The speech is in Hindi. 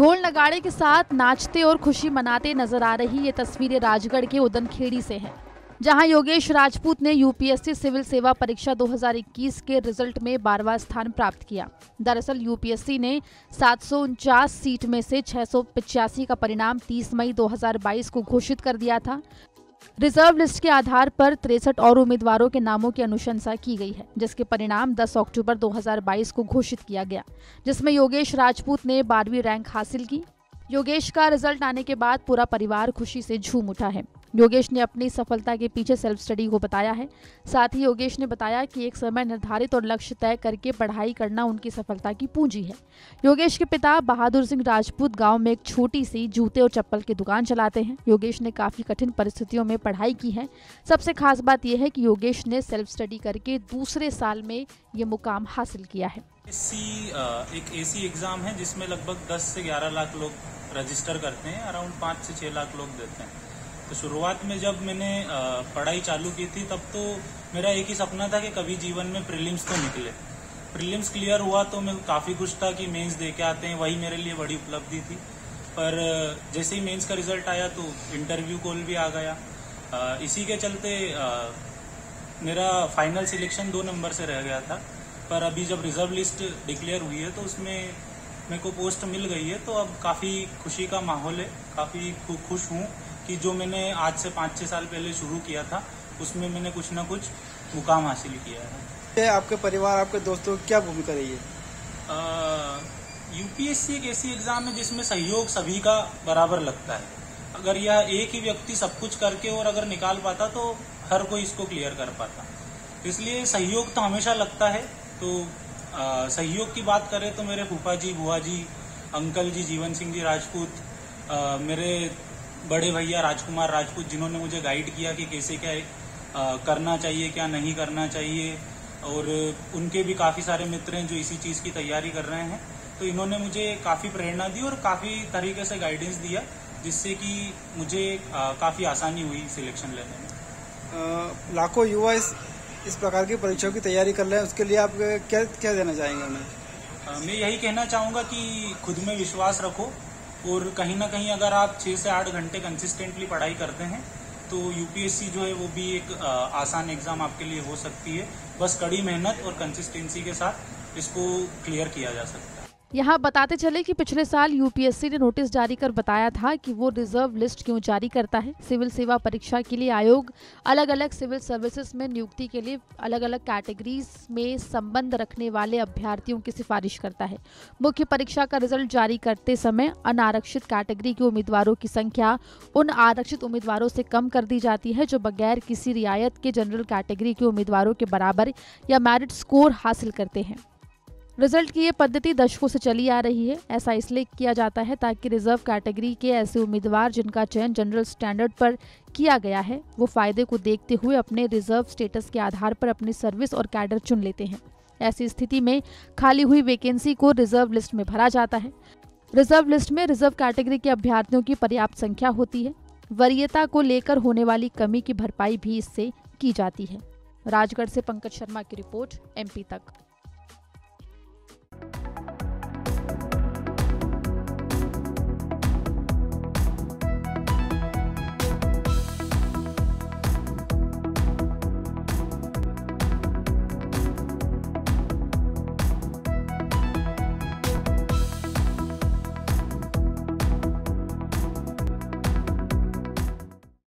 ढोल नगाड़े के साथ नाचते और खुशी मनाते नजर आ रही ये तस्वीरें राजगढ़ के उदनखेड़ी से हैं, जहां योगेश राजपूत ने यूपीएससी सिविल सेवा परीक्षा 2021 के रिजल्ट में 12वां स्थान प्राप्त किया। दरअसल यूपीएससी ने 749 सीट में से 685 का परिणाम 30 मई 2022 को घोषित कर दिया था। रिजर्व लिस्ट के आधार पर 63 और उम्मीदवारों के नामों की अनुशंसा की गई है, जिसके परिणाम 10 अक्टूबर 2022 को घोषित किया गया, जिसमें योगेश राजपूत ने 12वीं रैंक हासिल की। योगेश का रिजल्ट आने के बाद पूरा परिवार खुशी से झूम उठा है। योगेश ने अपनी सफलता के पीछे सेल्फ स्टडी को बताया है। साथ ही योगेश ने बताया कि एक समय निर्धारित और लक्ष्य तय करके पढ़ाई करना उनकी सफलता की पूंजी है। योगेश के पिता बहादुर सिंह राजपूत गांव में एक छोटी सी जूते और चप्पल की दुकान चलाते हैं। योगेश ने काफी कठिन परिस्थितियों में पढ़ाई की है। सबसे खास बात यह है कि योगेश ने सेल्फ स्टडी करके दूसरे साल में ये मुकाम हासिल किया है। एक एसी एग्जाम है जिसमें लगभग 10 से 11 लाख लोग रजिस्टर करते हैं, अराउंड 5 से 6 लाख लोग देते हैं। तो शुरुआत में जब मैंने पढ़ाई चालू की थी तब तो मेरा एक ही सपना था कि कभी जीवन में प्रीलिम्स तो निकले। प्रीलिम्स क्लियर हुआ तो मैं काफ़ी खुश था कि मेंस दे के आते हैं, वही मेरे लिए बड़ी उपलब्धि थी। पर जैसे ही मेंस का रिजल्ट आया तो इंटरव्यू कॉल भी आ गया। इसी के चलते मेरा फाइनल सिलेक्शन 2 नंबर से रह गया था। पर अभी जब रिजर्व लिस्ट डिक्लेयर हुई है तो उसमें मेरे को पोस्ट मिल गई है, तो अब काफ़ी खुशी का माहौल है। काफ़ी खुश हूँ कि जो मैंने आज से 5-6 साल पहले शुरू किया था उसमें मैंने कुछ ना कुछ मुकाम हासिल किया है। आपके परिवार, आपके दोस्तों की क्या भूमिका रही है? यूपीएससी एक ऐसी एग्जाम है जिसमें सहयोग सभी का बराबर लगता है। अगर यह एक ही व्यक्ति सब कुछ करके और अगर निकाल पाता तो हर कोई इसको क्लियर कर पाता, इसलिए सहयोग तो हमेशा लगता है। तो सहयोग की बात करें तो मेरे फूफा जी, बुआ जी, अंकल जी जीवन सिंह जी राजपूत, मेरे बड़े भैया राजकुमार राजपूत, जिन्होंने मुझे गाइड किया कि कैसे क्या करना चाहिए, क्या नहीं करना चाहिए। और उनके भी काफ़ी सारे मित्र हैं जो इसी चीज़ की तैयारी कर रहे हैं, तो इन्होंने मुझे काफ़ी प्रेरणा दी और काफ़ी तरीके से गाइडेंस दिया, जिससे कि मुझे काफ़ी आसानी हुई सिलेक्शन लेने में। लाखों युवा इस प्रकार की परीक्षाओं की तैयारी कर रहे हैं, उसके लिए आप क्या देना चाहेंगे उन्हें? मैं यही कहना चाहूँगा कि खुद में विश्वास रखो और कहीं ना कहीं अगर आप 6 से 8 घंटे कंसिस्टेंटली पढ़ाई करते हैं तो यूपीएससी जो है वो भी एक आसान एग्जाम आपके लिए हो सकती है। बस कड़ी मेहनत और कंसिस्टेंसी के साथ इसको क्लियर किया जा सकता है। यहाँ बताते चले कि पिछले साल यूपीएससी ने नोटिस जारी कर बताया था कि वो रिजर्व लिस्ट क्यों जारी करता है। सिविल सेवा परीक्षा के लिए आयोग अलग अलग सिविल सर्विसेज में नियुक्ति के लिए अलग अलग कैटेगरीज में संबंध रखने वाले अभ्यर्थियों की सिफारिश करता है। मुख्य परीक्षा का रिजल्ट जारी करते समय अनारक्षित कैटेगरी के उम्मीदवारों की संख्या उन आरक्षित उम्मीदवारों से कम कर दी जाती है जो बगैर किसी रियायत के जनरल कैटेगरी के उम्मीदवारों के बराबर या मेरिट स्कोर हासिल करते हैं। रिजल्ट की ये पद्धति दशकों से चली आ रही है। ऐसा इसलिए किया जाता है ताकि रिजर्व कैटेगरी के ऐसे उम्मीदवार जिनका चयन जनरल स्टैंडर्ड पर किया गया है वो फायदे को देखते हुए अपने रिजर्व स्टेटस के आधार पर अपनी सर्विस और कैडर चुन लेते हैं। ऐसी स्थिति में खाली हुई वैकेंसी को रिजर्व लिस्ट में भरा जाता है। रिजर्व लिस्ट में रिजर्व कैटेगरी के अभ्यर्थियों की पर्याप्त संख्या होती है। वरीयता को लेकर होने वाली कमी की भरपाई भी इससे की जाती है। राजगढ़ से पंकज शर्मा की रिपोर्ट, MP तक।